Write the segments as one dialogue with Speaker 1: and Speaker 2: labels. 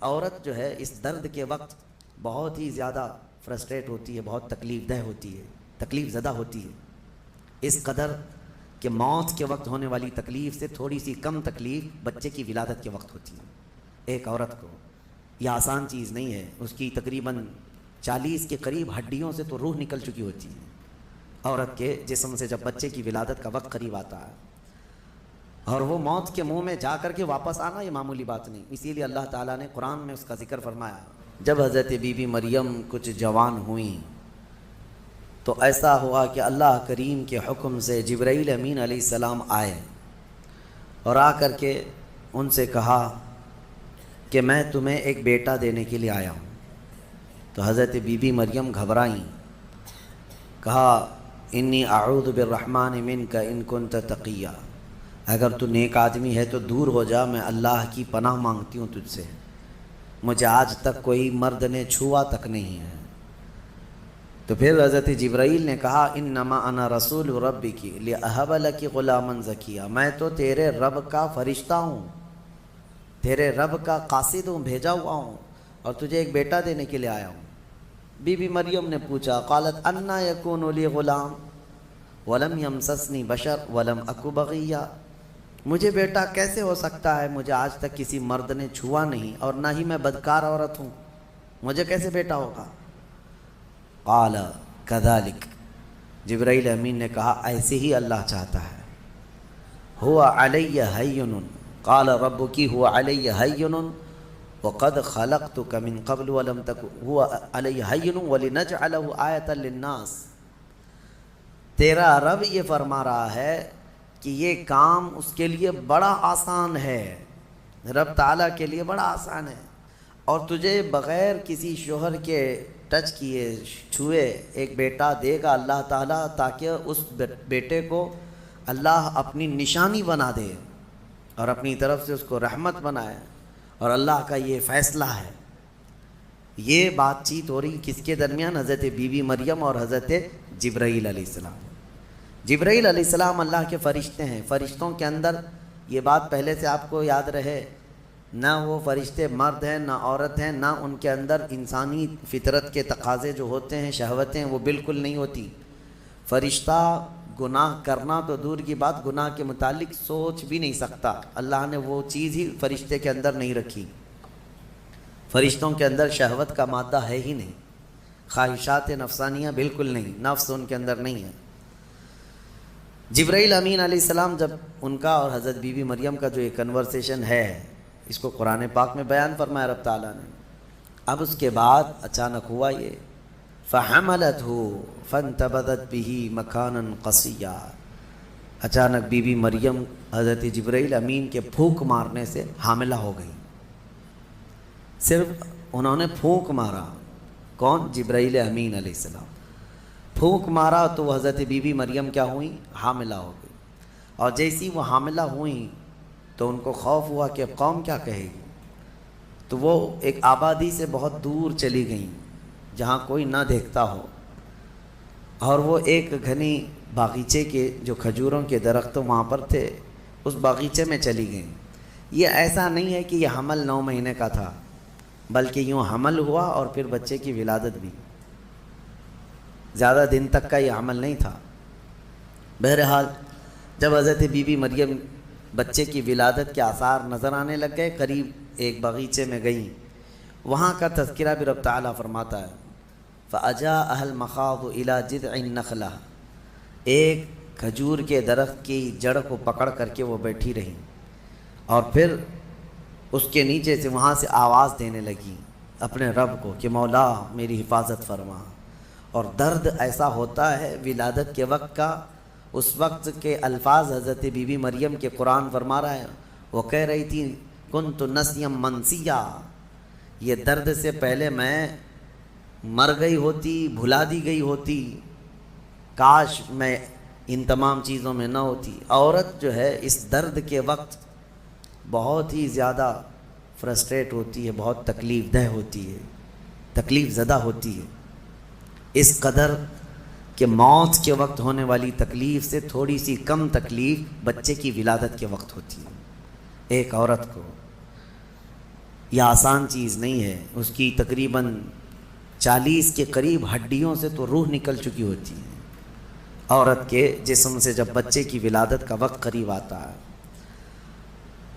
Speaker 1: عورت جو ہے اس درد کے وقت بہت ہی زیادہ فرسٹریٹ ہوتی ہے، بہت تکلیف دہ ہوتی ہے، تکلیف زدہ ہوتی ہے، اس قدر کہ موت کے وقت ہونے والی تکلیف سے تھوڑی سی کم تکلیف بچے کی ولادت کے وقت ہوتی ہے۔ ایک عورت کو یہ آسان چیز نہیں ہے، اس کی تقریباً 40 کے قریب ہڈیوں سے تو روح نکل چکی ہوتی ہے عورت کے جسم سے، جب بچے کی ولادت کا وقت قریب آتا ہے، اور وہ موت کے منہ میں جا کر کے واپس آنا یہ معمولی بات نہیں۔ اسی لیے اللہ تعالیٰ نے قرآن میں اس کا ذکر فرمایا، جب حضرت بی بی مریم کچھ جوان ہوئیں تو ایسا ہوا کہ اللہ کریم کے حکم سے جبرائیل امین علیہ السلام آئے اور آ کر کے ان سے کہا کہ میں تمہیں ایک بیٹا دینے کے لیے آیا ہوں۔ تو حضرت بی بی مریم گھبرائیں، کہا انی اعوذ بالرحمن منک ان کنت تقیا، اگر تو نیک آدمی ہے تو دور ہو جا، میں اللہ کی پناہ مانگتی ہوں تجھ سے، مجھے آج تک کوئی مرد نے چھوا تک نہیں ہے۔ تو پھر حضرت جبرائیل نے کہا انما انا رسول ربک لاہب لک غلاما زکیا، میں تو تیرے رب کا فرشتہ ہوں، تیرے رب کا قاصد ہوں، بھیجا ہوا ہوں، اور تجھے ایک بیٹا دینے کے لیے آیا ہوں۔ بی بی مریم نے پوچھا، قالت انا یکون لی غلام ولم یمسسنی بشر ولم اک بغیا، مجھے بیٹا کیسے ہو سکتا ہے، مجھے آج تک کسی مرد نے چھوا نہیں اور نہ ہی میں بدکار عورت ہوں، مجھے کیسے بیٹا ہوگا؟ قال کذالک، جبرائیل امین نے کہا ایسے ہی اللہ چاہتا ہے۔ هو علی ہین، قال ربک هو علی ہین وقد خلقتک من قبل ولم تک هو علی ہین ولنجعله آیۃ للناس، تیرا رب یہ فرما رہا ہے کہ یہ کام اس کے لیے بڑا آسان ہے، رب تعالیٰ کے لیے بڑا آسان ہے، اور تجھے بغیر کسی شوہر کے ٹچ کیے چھوئے ایک بیٹا دے گا اللہ تعالیٰ، تاکہ اس بیٹے کو اللہ اپنی نشانی بنا دے اور اپنی طرف سے اس کو رحمت بنائے، اور اللہ کا یہ فیصلہ ہے۔ یہ بات چیت ہو رہی کس کے درمیان؟ حضرت بی بی مریم اور حضرت جبرائیل علیہ السلام۔ جبرائیل علیہ السلام اللہ کے فرشتے ہیں، فرشتوں کے اندر یہ بات پہلے سے آپ کو یاد رہے، نہ وہ فرشتے مرد ہیں نہ عورت ہیں، نہ ان کے اندر انسانی فطرت کے تقاضے جو ہوتے ہیں، شہوتیں، وہ بالکل نہیں ہوتی۔ فرشتہ گناہ کرنا تو دور کی بات، گناہ کے متعلق سوچ بھی نہیں سکتا، اللہ نے وہ چیز ہی فرشتے کے اندر نہیں رکھی۔ فرشتوں کے اندر شہوت کا مادہ ہے ہی نہیں، خواہشات نفسانیہ بالکل نہیں، نفس ان کے اندر نہیں ہے۔ جبرائیل امین علیہ السلام جب ان کا اور حضرت بی بی مریم کا جو یہ کنورسیشن ہے، اس کو قرآن پاک میں بیان فرمایا رب تعالیٰ نے۔ اب اس کے بعد اچانک ہوا یہ، فَحَمَلَتْهُ فَانْتَبَذَتْ بِهِ مَكَانًا قَصِيًّا، اچانک بی بی مریم حضرت جبرائیل امین کے پھونک مارنے سے حاملہ ہو گئی۔ صرف انہوں نے پھونک مارا، کون؟ جبرائیل امین علیہ السلام، پھونک مارا تو حضرت بی بی مریم کیا ہوئیں؟ حاملہ ہو گئی۔ اور جیسی وہ حاملہ ہوئیں تو ان کو خوف ہوا کہ اب قوم کیا کہے گی، تو وہ ایک آبادی سے بہت دور چلی گئیں جہاں کوئی نہ دیکھتا ہو، اور وہ ایک گھنی باغیچے کے جو کھجوروں کے درخت وہاں پر تھے، اس باغیچے میں چلی گئیں۔ یہ ایسا نہیں ہے کہ یہ حمل 9 مہینے کا تھا، بلکہ یوں حمل ہوا اور پھر بچے کی ولادت بھی، زیادہ دن تک کا یہ عمل نہیں تھا۔ بہرحال جب حضرت بی بی مریم بچے کی ولادت کے آثار نظر آنے لگ گئے، قریب ایک باغیچے میں گئیں، وہاں کا تذکرہ بھی رب تعالیٰ فرماتا ہے، فَأَجَاءَهَا الْمَخَاضُ إِلَى جِذْعِ النَّخْلَةِ، ایک کھجور کے درخت کی جڑ کو پکڑ کر کے وہ بیٹھی رہیں، اور پھر اس کے نیچے سے وہاں سے آواز دینے لگی اپنے رب کو کہ مولا میری حفاظت فرما۔ اور درد ایسا ہوتا ہے ولادت کے وقت کا، اس وقت کے الفاظ حضرت بی بی مریم کے قرآن فرما رہا ہے، وہ کہہ رہی تھی کنت نسیا منسیا، یہ درد سے پہلے میں مر گئی ہوتی، بھلا دی گئی ہوتی، کاش میں ان تمام چیزوں میں نہ ہوتی۔ عورت جو ہے اس درد کے وقت بہت ہی زیادہ فرسٹریٹ ہوتی ہے، بہت تکلیف دہ ہوتی ہے، تکلیف زدہ ہوتی ہے، اس قدر کہ موت کے وقت ہونے والی تکلیف سے تھوڑی سی کم تکلیف بچے کی ولادت کے وقت ہوتی ہے۔ ایک عورت کو یہ آسان چیز نہیں ہے. اس کی تقریباً 40 کے قریب ہڈیوں سے تو روح نکل چکی ہوتی ہے عورت کے جسم سے جب بچے کی ولادت کا وقت قریب آتا ہے.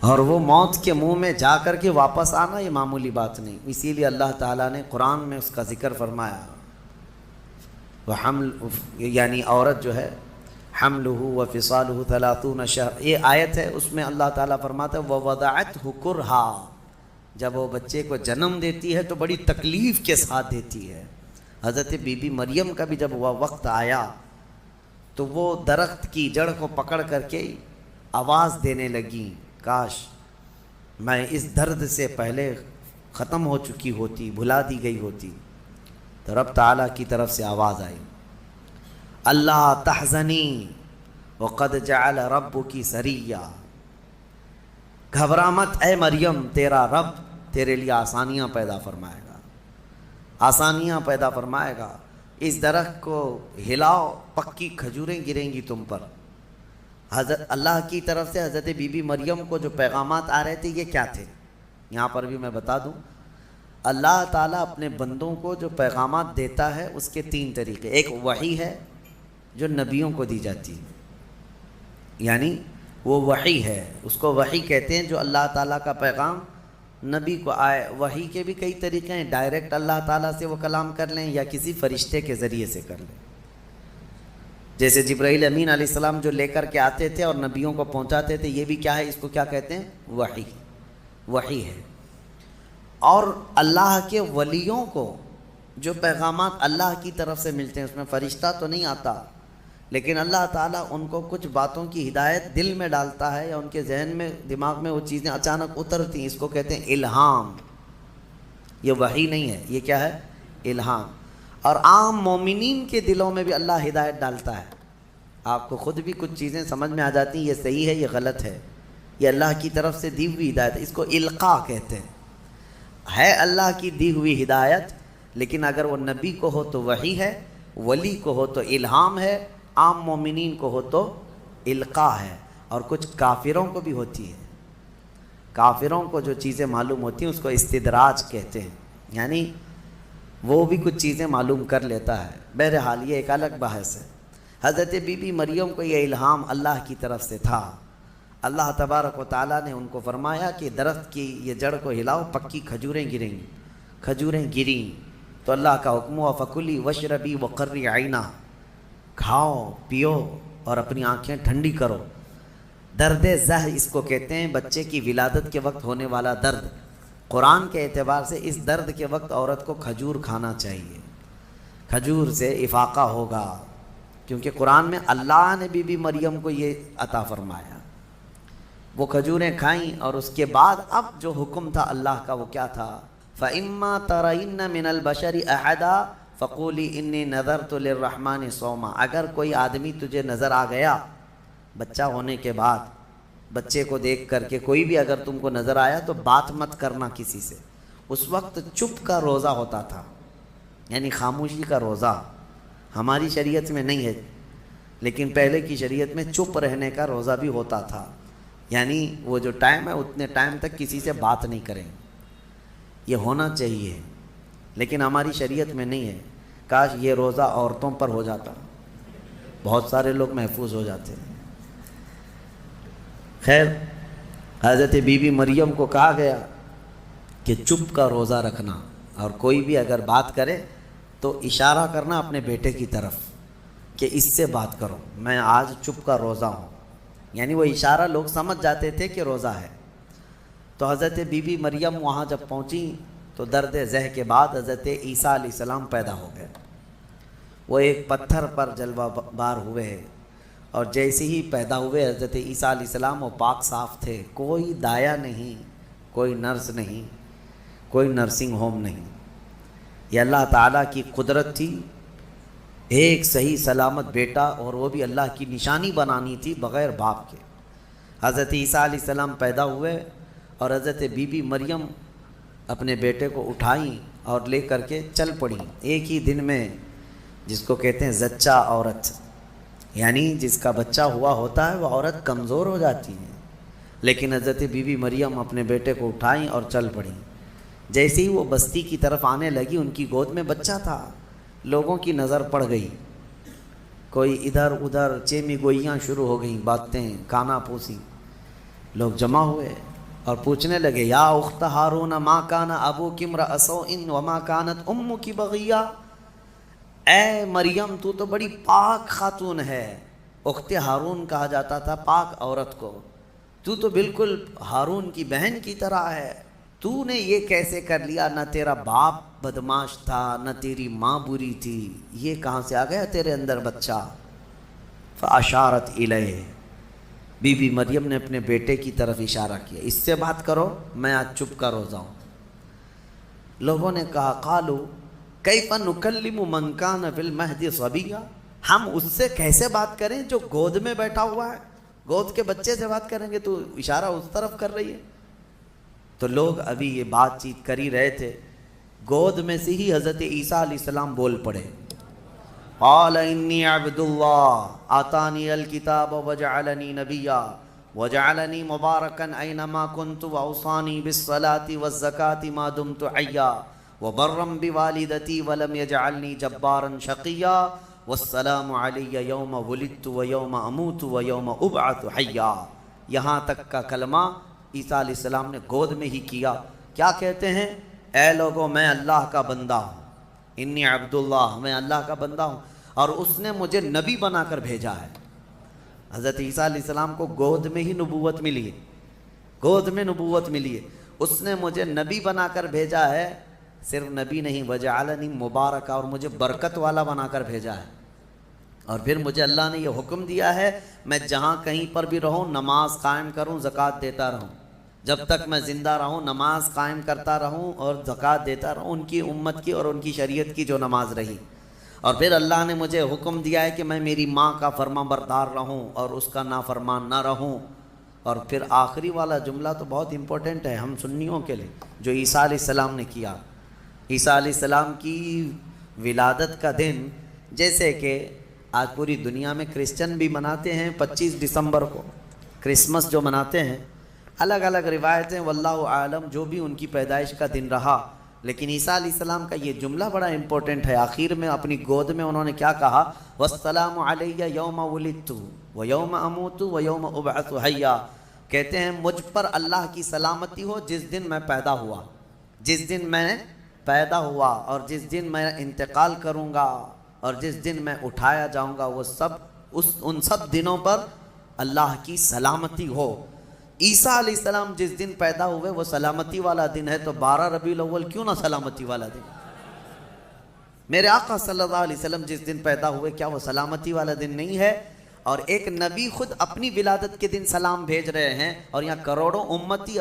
Speaker 1: اور وہ موت کے منہ میں جا کر کے واپس آنا یہ معمولی بات نہیں. اسی لیے اللہ تعالیٰ نے قرآن میں اس کا ذکر فرمایا. وہ حمل یعنی عورت جو ہے حملہ وفصالہ 30 شہر، یہ آیت ہے، اس میں اللہ تعالیٰ فرماتا ہے ووضعتہ کرہا، جب وہ بچے کو جنم دیتی ہے تو بڑی تکلیف کے ساتھ دیتی ہے. حضرت بی بی مریم کا بھی جب وہ وقت آیا تو وہ درخت کی جڑ کو پکڑ کر کے آواز دینے لگیں، کاش میں اس درد سے پہلے ختم ہو چکی ہوتی، بھلا دی گئی ہوتی. تو رب تعالیٰ کی طرف سے آواز آئی، اللہ تحزنی وقد جعل ربکی سریا، گھبرا مت اے مریم، تیرا رب تیرے لیے آسانیاں پیدا فرمائے گا، آسانیاں پیدا فرمائے گا. اس درخت کو ہلاؤ، پکی کھجوریں گریں گی تم پر. حضرت اللہ کی طرف سے حضرت بی بی مریم کو جو پیغامات آ رہے تھے یہ کیا تھے؟ یہاں پر بھی میں بتا دوں، اللہ تعالیٰ اپنے بندوں کو جو پیغامات دیتا ہے اس کے 3 طریقے. ایک وحی ہے جو نبیوں کو دی جاتی ہے، یعنی وہ وحی ہے، اس کو وحی کہتے ہیں، جو اللہ تعالیٰ کا پیغام نبی کو آئے. وحی کے بھی کئی طریقے ہیں، ڈائریکٹ اللہ تعالیٰ سے وہ کلام کر لیں یا کسی فرشتے کے ذریعے سے کر لیں. جیسے جبرائیل امین علیہ السلام جو لے کر کے آتے تھے اور نبیوں کو پہنچاتے تھے، یہ بھی کیا ہے، اس کو کیا کہتے ہیں، وحی، وحی ہے. اور اللہ کے ولیوں کو جو پیغامات اللہ کی طرف سے ملتے ہیں اس میں فرشتہ تو نہیں آتا، لیکن اللہ تعالیٰ ان کو کچھ باتوں کی ہدایت دل میں ڈالتا ہے یا ان کے ذہن میں، دماغ میں وہ چیزیں اچانک اترتی ہیں، اس کو کہتے ہیں الہام. یہ وحی نہیں ہے، یہ کیا ہے، الہام. اور عام مومنین کے دلوں میں بھی اللہ ہدایت ڈالتا ہے. آپ کو خود بھی کچھ چیزیں سمجھ میں آ جاتی ہیں، یہ صحیح ہے، یہ غلط ہے، یہ اللہ کی طرف سے دی ہوئی ہدایت ہے. اس کو القاء کہتے ہیں. ہے اللہ کی دی ہوئی ہدایت، لیکن اگر وہ نبی کو ہو تو وحی ہے، ولی کو ہو تو الہام ہے، عام مومنین کو ہو تو القاء ہے. اور کچھ کافروں کو بھی ہوتی ہے. کافروں کو جو چیزیں معلوم ہوتی ہیں اس کو استدراج کہتے ہیں، یعنی وہ بھی کچھ چیزیں معلوم کر لیتا ہے. بہرحال یہ ایک الگ بحث ہے. حضرت بی بی مریم کو یہ الہام اللہ کی طرف سے تھا. اللہ تبارک و تعالیٰ نے ان کو فرمایا کہ درخت کی یہ جڑ کو ہلاؤ، پکی کھجوریں گریں گی. کھجوریں گریں تو اللہ کا حکم ہوا فکلی وشربی وقرری عینا، کھاؤ پیو اور اپنی آنکھیں ٹھنڈی کرو. درد زہ اس کو کہتے ہیں، بچے کی ولادت کے وقت ہونے والا درد. قرآن کے اعتبار سے اس درد کے وقت عورت کو کھجور کھانا چاہیے، کھجور سے افاقہ ہوگا، کیونکہ قرآن میں اللہ نے بی بی مریم کو یہ عطا فرمایا. وہ کھجوریں کھائیں اور اس کے بعد اب جو حکم تھا اللہ کا وہ کیا تھا، فَإِمَّا تَرَيِنَّ مِنَ الْبَشَرِ أَحَدًا فَقُولِي إِنِّي نَذَرْتُ لِلرَّحْمَنِ صَوْمًا. اگر کوئی آدمی تجھے نظر آ گیا بچہ ہونے کے بعد، بچے کو دیکھ کر کے کوئی بھی اگر تم کو نظر آیا تو بات مت کرنا کسی سے. اس وقت چپ کا روزہ ہوتا تھا، یعنی خاموشی کا روزہ. ہماری شریعت میں نہیں ہے، لیکن پہلے کی شریعت میں چپ رہنے کا روزہ بھی ہوتا تھا، یعنی وہ جو ٹائم ہے اتنے ٹائم تک کسی سے بات نہیں کریں. یہ ہونا چاہیے، لیکن ہماری شریعت میں نہیں ہے. کاش یہ روزہ عورتوں پر ہو جاتا، بہت سارے لوگ محفوظ ہو جاتے ہیں. خیر، حضرت بی بی مریم کو کہا گیا کہ چپ کا روزہ رکھنا، اور کوئی بھی اگر بات کرے تو اشارہ کرنا اپنے بیٹے کی طرف کہ اس سے بات کرو، میں آج چپ کا روزہ ہوں. یعنی وہ اشارہ لوگ سمجھ جاتے تھے کہ روزہ ہے. تو حضرت بی بی مریم وہاں جب پہنچی تو درد زہ کے بعد حضرت عیسیٰ علیہ السلام پیدا ہو گئے. وہ ایک پتھر پر جلوہ بار ہوئے ہیں، اور جیسے ہی پیدا ہوئے حضرت عیسیٰ علیہ السلام وہ پاک صاف تھے. کوئی دایا نہیں، کوئی نرس نہیں، کوئی نرسنگ ہوم نہیں. یہ اللہ تعالیٰ کی قدرت تھی. ایک صحیح سلامت بیٹا، اور وہ بھی اللہ کی نشانی بنانی تھی بغیر باپ کے. حضرت عیسیٰ علیہ السلام پیدا ہوئے اور حضرت بی بی مریم اپنے بیٹے کو اٹھائیں اور لے کر کے چل پڑیں ایک ہی دن میں، جس کو کہتے ہیں زچہ عورت، یعنی جس کا بچہ ہوا ہوتا ہے وہ عورت کمزور ہو جاتی ہے. لیکن حضرت بی بی مریم اپنے بیٹے کو اٹھائیں اور چل پڑیں. جیسے ہی وہ بستی کی طرف آنے لگی ان کی گود میں بچہ تھا، لوگوں کی نظر پڑ گئی، کوئی ادھر ادھر چیمی گوئیاں شروع ہو گئیں، باتیں کانا پوسی، لوگ جمع ہوئے اور پوچھنے لگے یا اخت ہارون ما کان ابوک امرأ سوء وما کانت امک بغیہ، اے مریم تو تو بڑی پاک خاتون ہے، اخت ہارون کہا جاتا تھا پاک عورت کو، تو بالکل ہارون کی بہن کی طرح ہے، تو نے یہ کیسے کر لیا؟ نہ تیرا باپ بدماش تھا نہ تیری ماں بری تھی، یہ کہاں سے آ گیا تیرے اندر بچہ؟ فاشارت الیہ، بی بی مریم نے اپنے بیٹے کی طرف اشارہ کیا، اس سے بات کرو، میں آج چپ کا روزہ ہوں۔ لوگوں نے کہا قالوا کیف نکلم من کان فی المہد صبیا، ہم اس سے کیسے بات کریں جو گود میں بیٹھا ہوا ہے؟ گود کے بچے سے بات کریں گے؟ تو اشارہ اس طرف کر رہی ہے۔ تو لوگ ابھی یہ بات چیت کر ہی رہے تھے، گود میں سے ہی حضرت عیسیٰ علیہ السلام بول پڑے، قال انی عبد اللہ آتانی الکتاب وجعلنی نبیا وجعلنی مبارکا اینما کنت واوصانی بالصلاة والزکاة ما دمت حیا وبرا بوالدتی ولم یجعلنی جبارا شقیا والسلام علی یوم ولدت ویوم اموت ویوم ابعث حیا۔ یہاں تک کا کلمہ عیسیٰ علیہ السلام نے گود میں ہی کیا۔ کیا کہتے ہیں؟ اے لوگوں میں اللہ کا بندہ ہوں، انی عبداللہ، میں اللہ کا بندہ ہوں اور اس نے مجھے نبی بنا کر بھیجا ہے۔ حضرت عیسیٰ علیہ السلام کو گود میں ہی نبوت ملی ہے، گود میں نبوت ملی ہے، اس نے مجھے نبی بنا کر بھیجا ہے، صرف نبی نہیں وجعلنی مبارکا، اور مجھے برکت والا بنا کر بھیجا ہے، اور پھر مجھے اللہ نے یہ حکم دیا ہے میں جہاں کہیں پر بھی رہوں نماز قائم کروں، زکوٰۃ دیتا رہوں، جب تک میں زندہ رہوں نماز قائم کرتا رہوں اور زکوٰۃ دیتا رہوں، ان کی امت کی اور ان کی شریعت کی جو نماز رہی۔ اور پھر اللہ نے مجھے حکم دیا ہے کہ میں میری ماں کا فرما بردار رہوں اور اس کا نافرمان نہ رہوں۔ اور پھر آخری والا جملہ تو بہت امپورٹنٹ ہے ہم سنیوں کے لیے، جو عیسیٰ علیہ السلام نے کیا۔ عیسیٰ علیہ السلام کی ولادت کا دن، جیسے کہ آج پوری دنیا میں کرسچن بھی مناتے ہیں 25 دسمبر کو، کرسمس جو مناتے ہیں، الگ الگ روایتیں واللہ عالم جو بھی ان کی پیدائش کا دن رہا، لیکن عیسیٰ علیہ السلام کا یہ جملہ بڑا امپورٹنٹ ہے۔ آخر میں اپنی گود میں انہوں نے کیا کہا؟ والسلام علی یوم ولدت ویوم اموت ویوم ابعث حیا، کہتے ہیں مجھ پر اللہ کی سلامتی ہو جس دن میں پیدا ہوا، جس دن میں پیدا ہوا اور جس دن میں انتقال کروں گا اور جس دن میں اٹھایا جاؤں گا، وہ سب ان سب دنوں پر اللہ کی سلامتی ہو۔ عیسیٰ علیہ السلام جس دن پیدا ہوئے وہ سلامتی والا دن ہے، تو 12 ربیع الاول کیوں نہ سلامتی والا دن؟ میرے آقا صلی اللہ علیہ وسلم جس دن پیدا ہوئے کیا وہ سلامتی والا دن نہیں ہے؟ اور ایک نبی خود اپنی ولادت کے دن سلام بھیج رہے ہیں، اور یہاں کروڑوں امتی